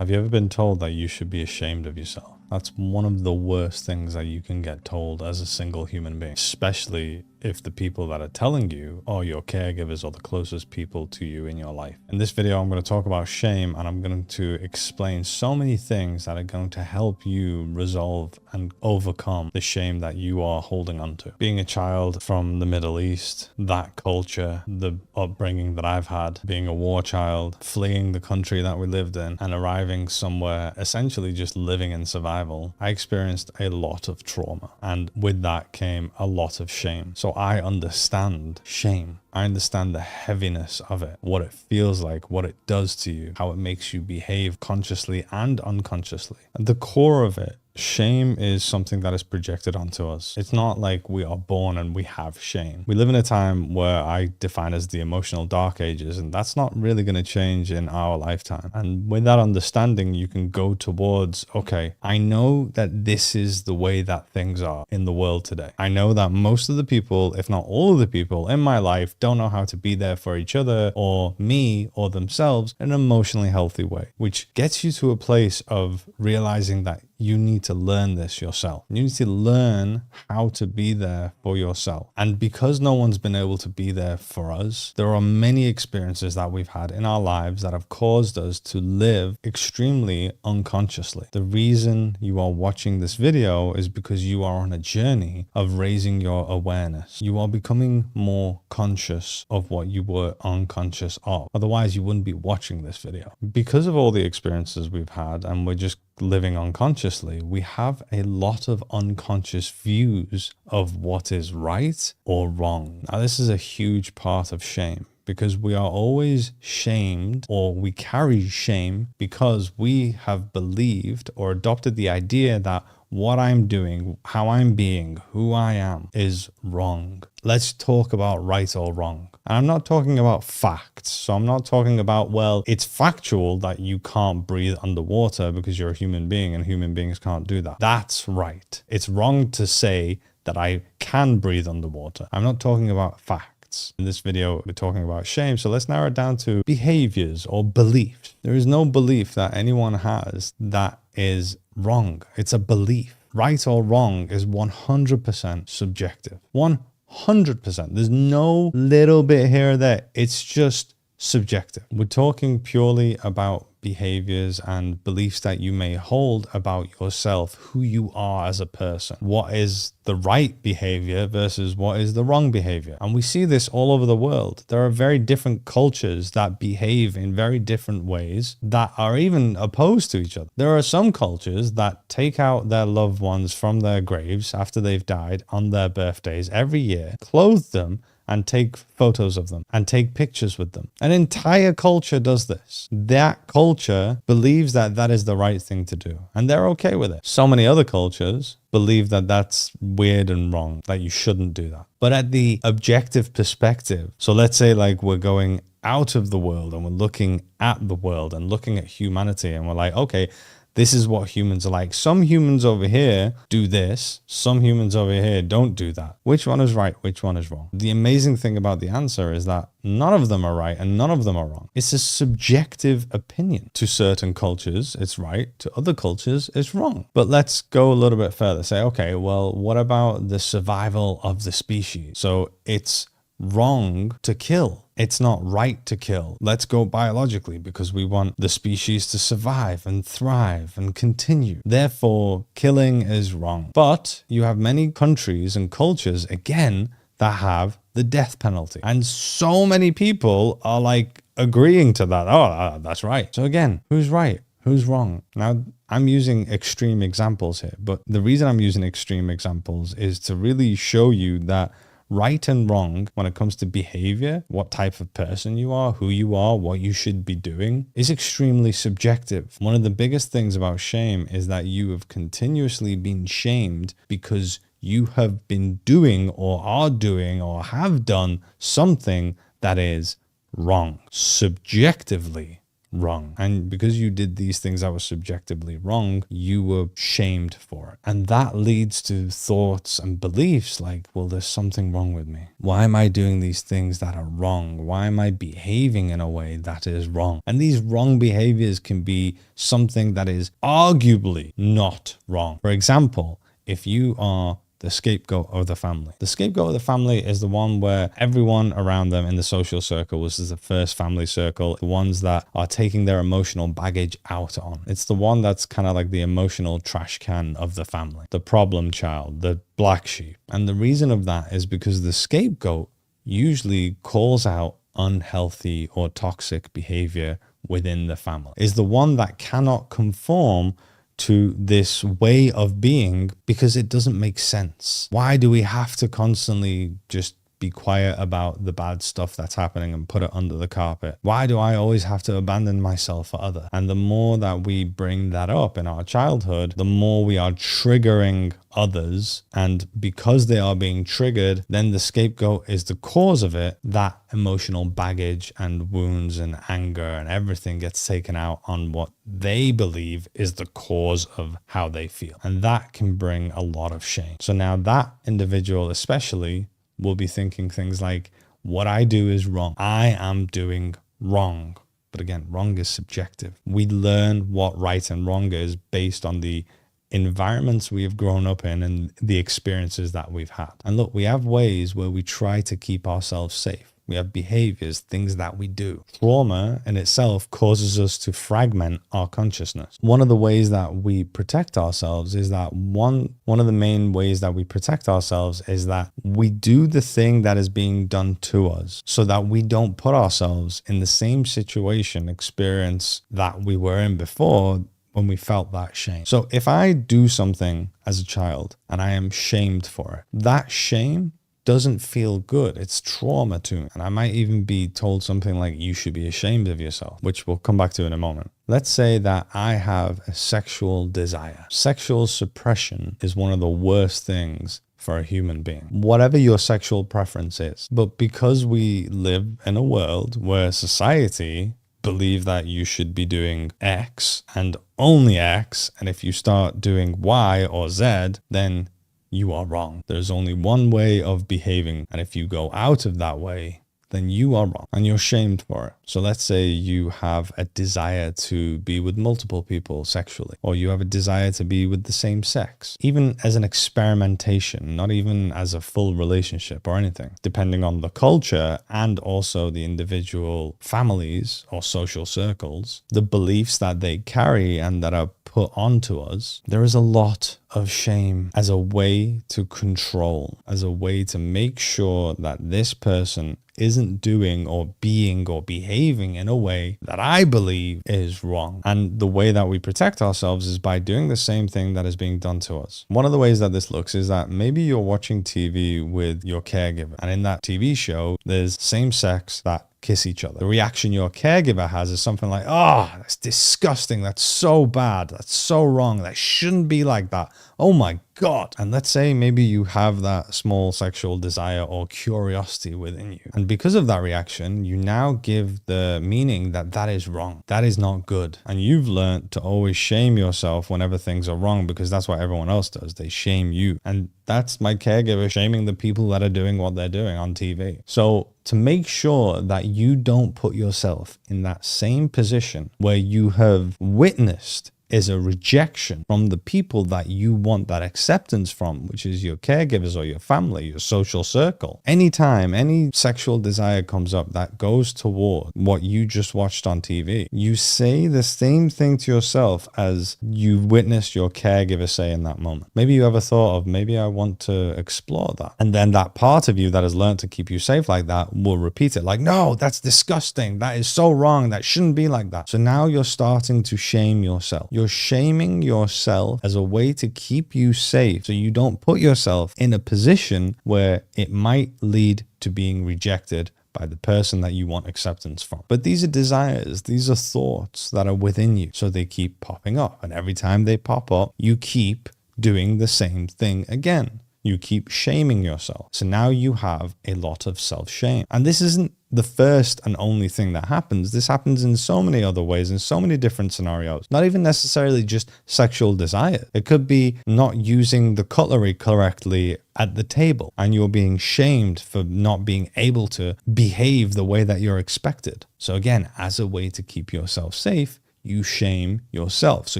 Have you ever been told that you should be ashamed of yourself? That's one of the worst things that you can get told as a single human being, especially if the people that are telling you are your caregivers or the closest people to you in your life. In this video, I'm going to talk about shame, and I'm going to explain so many things that are going to help you resolve and overcome the shame that you are holding on to. Being a child from the Middle East, that culture, the upbringing that I've had, being a war child, fleeing the country that we lived in and arriving somewhere, essentially just living in survival, I experienced a lot of trauma, and with that came a lot of shame. So I understand shame. I understand the heaviness of it, what it feels like, what it does to you, how it makes you behave consciously and unconsciously. At the core of it, shame is something that is projected onto us. It's not like we are born and we have shame. We live in a time where I define as the emotional dark ages, and that's not really going to change in our lifetime. And with that understanding, you can go towards, okay, I know that this is the way that things are in the world today. I know that most of the people, if not all of the people in my life, don't know how to be there for each other or me or themselves in an emotionally healthy way, which gets you to a place of realizing that you need to learn this yourself. You need to learn how to be there for yourself. And because no one's been able to be there for us, there are many experiences that we've had in our lives that have caused us to live extremely unconsciously. The reason you are watching this video is because you are on a journey of raising your awareness. You are becoming more conscious of what you were unconscious of. Otherwise, you wouldn't be watching this video. Because of all the experiences we've had, and we're just living unconsciously, we have a lot of unconscious views of what is right or wrong. Now, this is a huge part of shame, because we are always shamed, or we carry shame because we have believed or adopted the idea that what I'm doing, how I'm being, who I am is wrong. Let's talk about right or wrong. And I'm not talking about facts. So I'm not talking about, well, it's factual that you can't breathe underwater because you're a human being and human beings can't do that. That's right. It's wrong to say that I can breathe underwater. I'm not talking about facts. In this video, we're talking about shame. So let's narrow it down to behaviors or beliefs. There is no belief that anyone has that is wrong. It's a belief. Right or wrong is 100% subjective. 100%. There's no little bit here or there. It's just subjective. We're talking purely about behaviors and beliefs that you may hold about yourself, who you are as a person. What is the right behavior versus what is the wrong behavior? And we see this all over the world. There are very different cultures that behave in very different ways that are even opposed to each other. There are some cultures that take out their loved ones from their graves after they've died on their birthdays every year, clothe them, and take photos of them and take pictures with them. An entire culture does this. That culture believes that that is the right thing to do, and they're okay with it. So many other cultures believe that that's weird and wrong, that you shouldn't do that. But at the objective perspective, so let's say like we're going out of the world and we're looking at the world and looking at humanity, and we're like, okay, this is what humans are like. Some humans over here do this. Some humans over here don't do that. Which one is right? Which one is wrong? The amazing thing about the answer is that none of them are right and none of them are wrong. It's a subjective opinion. To certain cultures, it's right. To other cultures, it's wrong. But let's go a little bit further. Say, okay, well, what about the survival of the species? So it's wrong to kill. It's not right to kill. Let's go biologically, because we want the species to survive and thrive and continue. Therefore, killing is wrong. But you have many countries and cultures, again, that have the death penalty. And so many people are like agreeing to that. Oh, that's right. So again, who's right? Who's wrong? Now, I'm using extreme examples here, but the reason I'm using extreme examples is to really show you that right and wrong when it comes to behavior, what type of person you are, who you are, what you should be doing, is extremely subjective. One of the biggest things about shame is that you have continuously been shamed because you have been doing or are doing or have done something that is wrong, subjectively wrong. And because you did these things that were subjectively wrong, you were shamed for it. And that leads to thoughts and beliefs like, well, there's something wrong with me. Why am I doing these things that are wrong? Why am I behaving in a way that is wrong? And these wrong behaviors can be something that is arguably not wrong. For example, if you are the scapegoat of the family. The scapegoat of the family is the one where everyone around them in the social circle, this is the first family circle, the ones that are taking their emotional baggage out on. It's the one that's kind of like the emotional trash can of the family, the problem child, the black sheep. And the reason of that is because the scapegoat usually calls out unhealthy or toxic behavior within the family, is the one that cannot conform to this way of being because it doesn't make sense. Why do we have to constantly just be quiet about the bad stuff that's happening and put it under the carpet? Why do I always have to abandon myself for others? And the more that we bring that up in our childhood, the more we are triggering others. And because they are being triggered, then the scapegoat is the cause of it. That emotional baggage and wounds and anger and everything gets taken out on what they believe is the cause of how they feel. And that can bring a lot of shame. So now that individual especially will be thinking things like, what I do is wrong. I am doing wrong. But again, wrong is subjective. We learn what right and wrong is based on the environments we have grown up in and the experiences that we've had. And look, we have ways where we try to keep ourselves safe. We have behaviors, things that we do. Trauma in itself causes us to fragment our consciousness. One of the ways that we protect ourselves is that one of the main ways that we protect ourselves is that we do the thing that is being done to us so that we don't put ourselves in the same situation, experience that we were in before when we felt that shame. So if I do something as a child and I am shamed for it, that shame doesn't feel good. It's trauma to me. And I might even be told something like, you should be ashamed of yourself, which we'll come back to in a moment. Let's say that I have a sexual desire. Sexual suppression is one of the worst things for a human being, whatever your sexual preference is. But because we live in a world where society believe that you should be doing X and only X, and if you start doing Y or Z, then you are wrong. There's only one way of behaving, and if you go out of that way, then you are wrong and you're shamed for it. So let's say you have a desire to be with multiple people sexually, or you have a desire to be with the same sex, even as an experimentation, not even as a full relationship or anything, depending on the culture and also the individual families or social circles, the beliefs that they carry and that are put onto us. There is a lot of shame as a way to control, as a way to make sure that this person isn't doing or being or behaving in a way that I believe is wrong. And the way that we protect ourselves is by doing the same thing that is being done to us. One of the ways that this looks is that maybe you're watching TV with your caregiver, and in that TV show, there's same sex that kiss each other. The reaction your caregiver has is something like, oh, that's disgusting. That's so bad. That's so wrong. That shouldn't be like that. Oh my God. And let's say maybe you have that small sexual desire or curiosity within you. And because of that reaction, you now give the meaning that that is wrong. That is not good. And you've learned to always shame yourself whenever things are wrong, because that's what everyone else does. They shame you. And that's my caregiver shaming the people that are doing what they're doing on TV. So to make sure that you don't put yourself in that same position where you have witnessed is a rejection from the people that you want that acceptance from, which is your caregivers or your family, your social circle. Anytime any sexual desire comes up that goes toward what you just watched on TV, you say the same thing to yourself as you witnessed your caregiver say in that moment. Maybe you ever thought of, maybe I want to explore that. And then that part of you that has learned to keep you safe like that will repeat it like, no, that's disgusting. That is so wrong. That shouldn't be like that. So now you're starting to shame yourself. You're shaming yourself as a way to keep you safe so you don't put yourself in a position where it might lead to being rejected by the person that you want acceptance from. But these are desires, these are thoughts that are within you, so they keep popping up. And every time they pop up, you keep doing the same thing again. You keep shaming yourself. So now you have a lot of self-shame. And this isn't the first and only thing that happens. This happens in so many other ways, in so many different scenarios. Not even necessarily just sexual desire. It could be not using the cutlery correctly at the table, and you're being shamed for not being able to behave the way that you're expected. So again, as a way to keep yourself safe, you shame yourself. So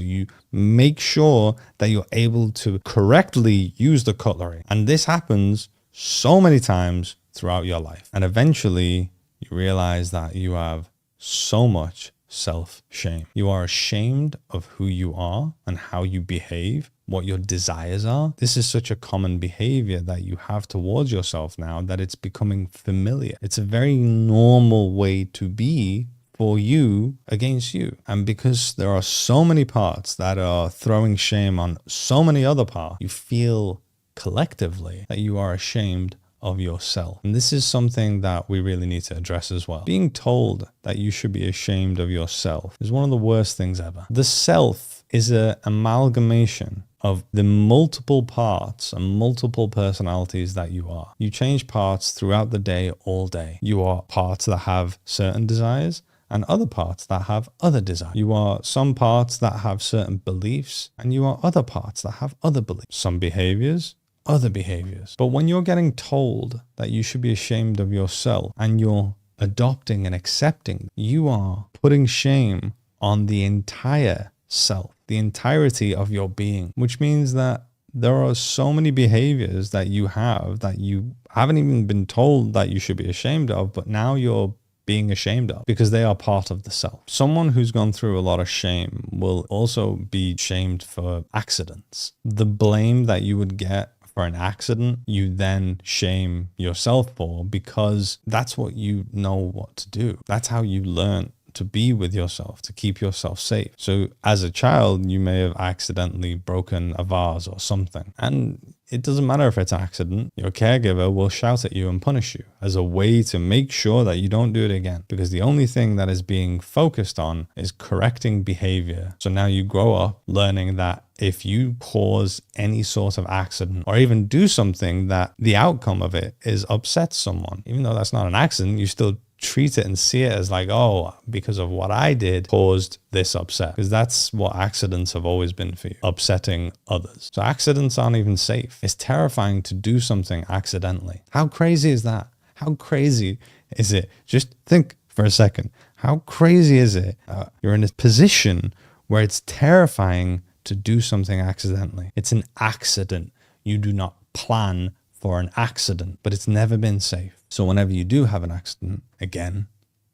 you make sure that you're able to correctly use the cutlery. And this happens so many times throughout your life. And eventually you realize that you have so much self-shame. You are ashamed of who you are and how you behave, what your desires are. This is such a common behavior that you have towards yourself now that it's becoming familiar. It's a very normal way to be for you against you. And because there are so many parts that are throwing shame on so many other parts, you feel collectively that you are ashamed of yourself. And this is something that we really need to address as well. Being told that you should be ashamed of yourself is one of the worst things ever. The self is an amalgamation of the multiple parts and multiple personalities that you are. You change parts throughout the day, all day. You are parts that have certain desires and other parts that have other desires. You are some parts that have certain beliefs, and you are other parts that have other beliefs. Some behaviors, other behaviors. But when you're getting told that you should be ashamed of yourself and you're adopting and accepting, you are putting shame on the entire self, the entirety of your being, which means that there are so many behaviors that you have that you haven't even been told that you should be ashamed of, but now you're being ashamed of because they are part of the self. Someone who's gone through a lot of shame will also be shamed for accidents. The blame that you would get for an accident, you then shame yourself for, because that's what you know what to do. That's how you learn to be with yourself, to keep yourself safe. So as a child, you may have accidentally broken a vase or something, and it doesn't matter if it's an accident. Your caregiver will shout at you and punish you as a way to make sure that you don't do it again, because the only thing that is being focused on is correcting behavior. So now you grow up learning that if you cause any sort of accident or even do something that the outcome of it is upset someone, even though that's not an accident, you still treat it and see it as like, oh, because of what I did caused this upset, because that's what accidents have always been for you, upsetting others. So accidents aren't even safe. It's terrifying to do something accidentally. How crazy is that? How crazy is it? Just think for a second. How crazy is it? You're in a position where it's terrifying to do something accidentally. It's an accident. You do not plan for an accident, but it's never been safe. So whenever you do have an accident, again,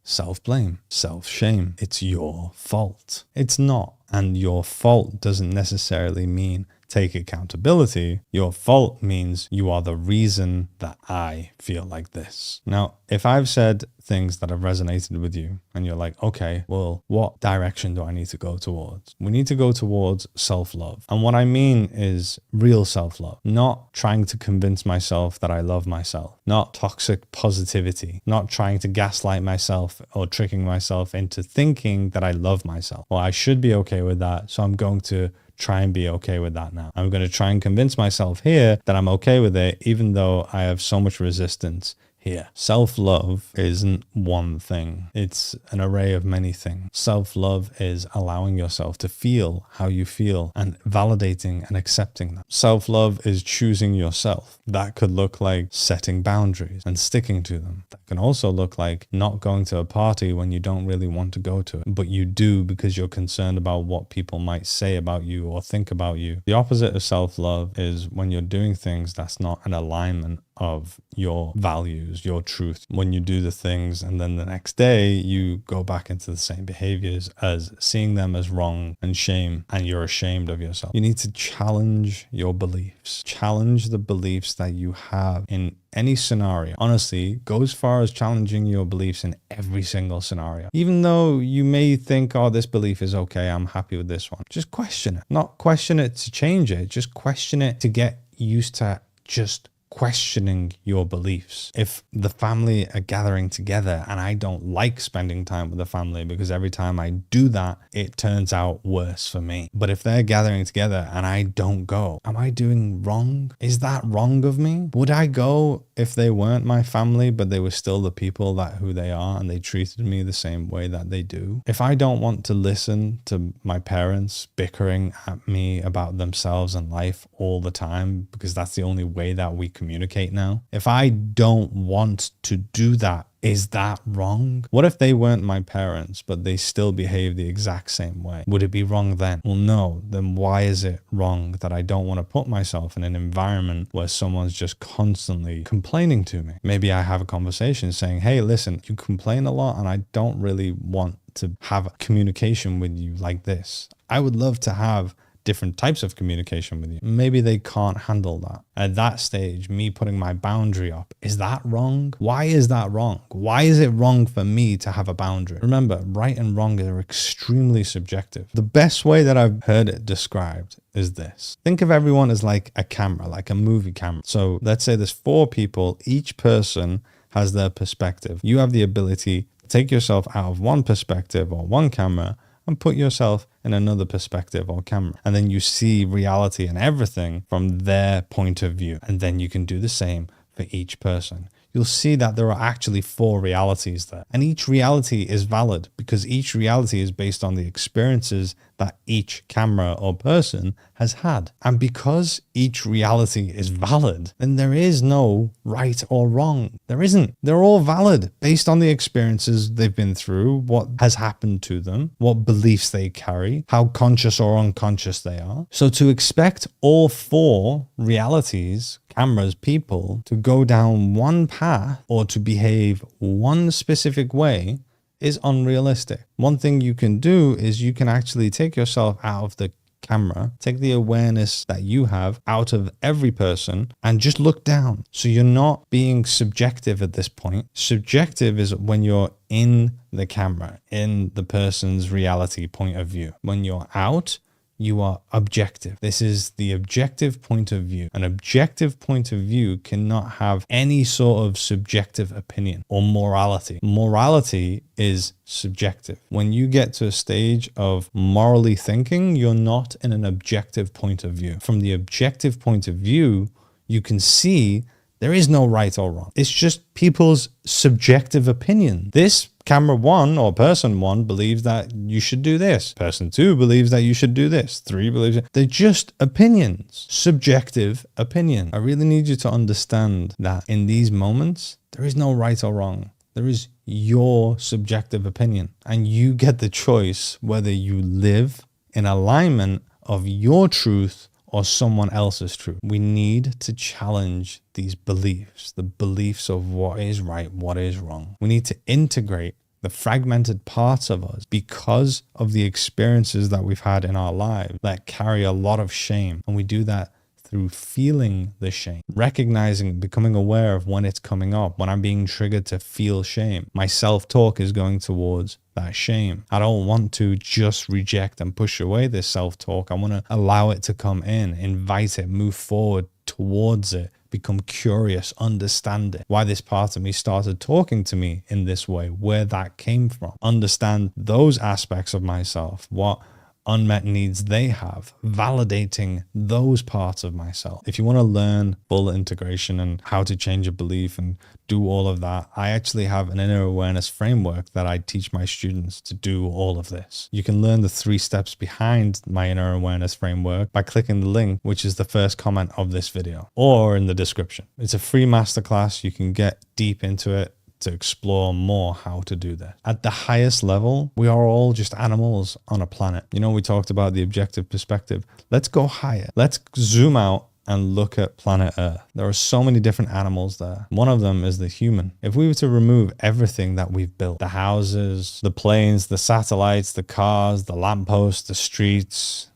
self-blame, self-shame. It's your fault. It's not. And your fault doesn't necessarily mean take accountability. Your fault means you are the reason that I feel like this. Now, if I've said things that have resonated with you and you're like, okay, well, what direction do I need to go towards? We need to go towards self-love. And what I mean is real self-love, not trying to convince myself that I love myself, not toxic positivity, not trying to gaslight myself or tricking myself into thinking that I love myself. Well, I should be okay with that, so I'm going to try and be okay with that now. I'm going to try and convince myself here that I'm okay with it, even though I have so much resistance here. Self-love isn't one thing. It's an array of many things. Self-love is allowing yourself to feel how you feel and validating and accepting that. Self-love is choosing yourself. That could look like setting boundaries and sticking to them. That can also look like not going to a party when you don't really want to go to it, but you do because you're concerned about what people might say about you or think about you. The opposite of self-love is when you're doing things that's not an alignment of your values, your truth. When you do the things and then the next day you go back into the same behaviors as seeing them as wrong and shame, and you're ashamed of yourself. You need to challenge your beliefs. Challenge the beliefs that you have in any scenario. Honestly, go as far as challenging your beliefs in every single scenario. Even though you may think, oh, this belief is okay, I'm happy with this one. Just question it. Not question it to change it. Just question it to get used to just questioning your beliefs. If the family are gathering together and I don't like spending time with the family because every time I do that, it turns out worse for me. But if they're gathering together and I don't go, am I doing wrong? Is that wrong of me? Would I go if they weren't my family, but they were still the people that who they are and they treated me the same way that they do? If I don't want to listen to my parents bickering at me about themselves and life all the time, because that's the only way that we communicate now, if I don't want to do that, is that wrong? What if they weren't my parents, but they still behave the exact same way? Would it be wrong then? Well, no. Then why is it wrong that I don't want to put myself in an environment where someone's just constantly complaining to me? Maybe I have a conversation saying, hey, listen, you complain a lot and I don't really want to have communication with you like this. I would love to have different types of communication with you. Maybe they can't handle that. At that stage, me putting my boundary up, is that wrong? Why is that wrong? Why is it wrong for me to have a boundary? Remember, right and wrong are extremely subjective. The best way that I've heard it described is this. Think of everyone as like a camera, like a movie camera. So let's say there's 4 people, each person has their perspective. You have the ability to take yourself out of one perspective or one camera and put yourself in another perspective or camera. And then you see reality and everything from their point of view. And then you can do the same for each person. You'll see that there are actually 4 realities there. And each reality is valid because each reality is based on the experiences that each camera or person has had. And because each reality is valid, then there is no right or wrong. There isn't. They're all valid based on the experiences they've been through, what has happened to them, what beliefs they carry, how conscious or unconscious they are. So to expect all 4 realities, cameras, people, to go down one path or to behave one specific way is unrealistic. One thing you can do is you can actually take yourself out of the camera, take the awareness that you have out of every person and just look down. So you're not being subjective at this point. Subjective is when you're in the camera, in the person's reality point of view. When you're out, you are objective. This is the objective point of view. An objective point of view cannot have any sort of subjective opinion or morality. Morality is subjective. When you get to a stage of morally thinking, you're not in an objective point of view. From the objective point of view, you can see there is no right or wrong. It's just people's subjective opinion. This camera 1 or person 1 believes that you should do this. Person 2 believes that you should do this. 3 believes it. They're just opinions. Subjective opinion. I really need you to understand that in these moments, there is no right or wrong. There is your subjective opinion. And you get the choice whether you live in alignment of your truth or someone else's truth. We need to challenge these beliefs, the beliefs of what is right, what is wrong. We need to integrate the fragmented parts of us because of the experiences that we've had in our lives that carry a lot of shame. And we do that through feeling the shame, recognizing, becoming aware of when it's coming up, when I'm being triggered to feel shame. My self-talk is going towards that shame. I don't want to just reject and push away this self-talk. I want to allow it to come in, invite it, move forward towards it, become curious, understand it, why this part of me started talking to me in this way, where that came from, understand those aspects of myself, what unmet needs they have, validating those parts of myself. If you want to learn full integration and how to change a belief and do all of that, I actually have an inner awareness framework that I teach my students to do all of this. You can learn the 3 steps behind my inner awareness framework by clicking the link, which is the first comment of this video, or in the description. It's a free masterclass. You can get deep into it to explore more how to do that. At the highest level, we are all just animals on a planet. You know, we talked about the objective perspective. Let's go higher. Let's zoom out and look at planet Earth. There are so many different animals there. One of them is the human. If we were to remove everything that we've built, the houses, the planes, the satellites, the cars, the lampposts, the streets,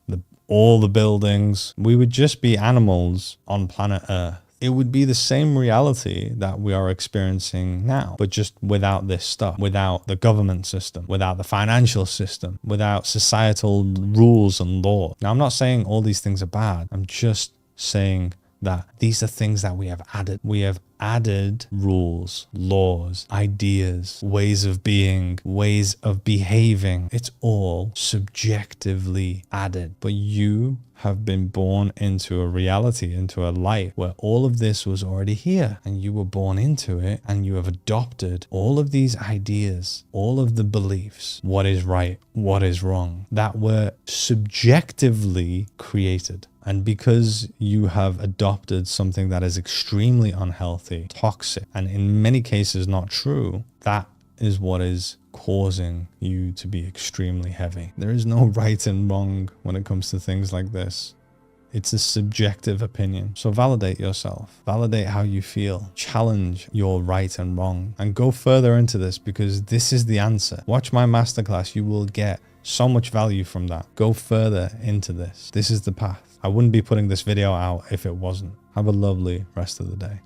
all the buildings, we would just be animals on planet Earth. It would be the same reality that we are experiencing now, but just without this stuff, without the government system, without the financial system, without societal rules and law. Now, I'm not saying all these things are bad. I'm just saying that these are things that we have added. We have added rules, laws, ideas, ways of being, ways of behaving. It's all subjectively added. But you have been born into a reality, into a life where all of this was already here, and you were born into it, and you have adopted all of these ideas, all of the beliefs, what is right, what is wrong, that were subjectively created. And because you have adopted something that is extremely unhealthy, toxic, and in many cases not true, that is what is causing you to be extremely heavy. There is no right and wrong when it comes to things like this. It's a subjective opinion. So validate yourself. Validate how you feel. Challenge your right and wrong. And go further into this, because this is the answer. Watch my masterclass. You will get so much value from that. Go further into this. This is the path. I wouldn't be putting this video out if it wasn't. Have a lovely rest of the day.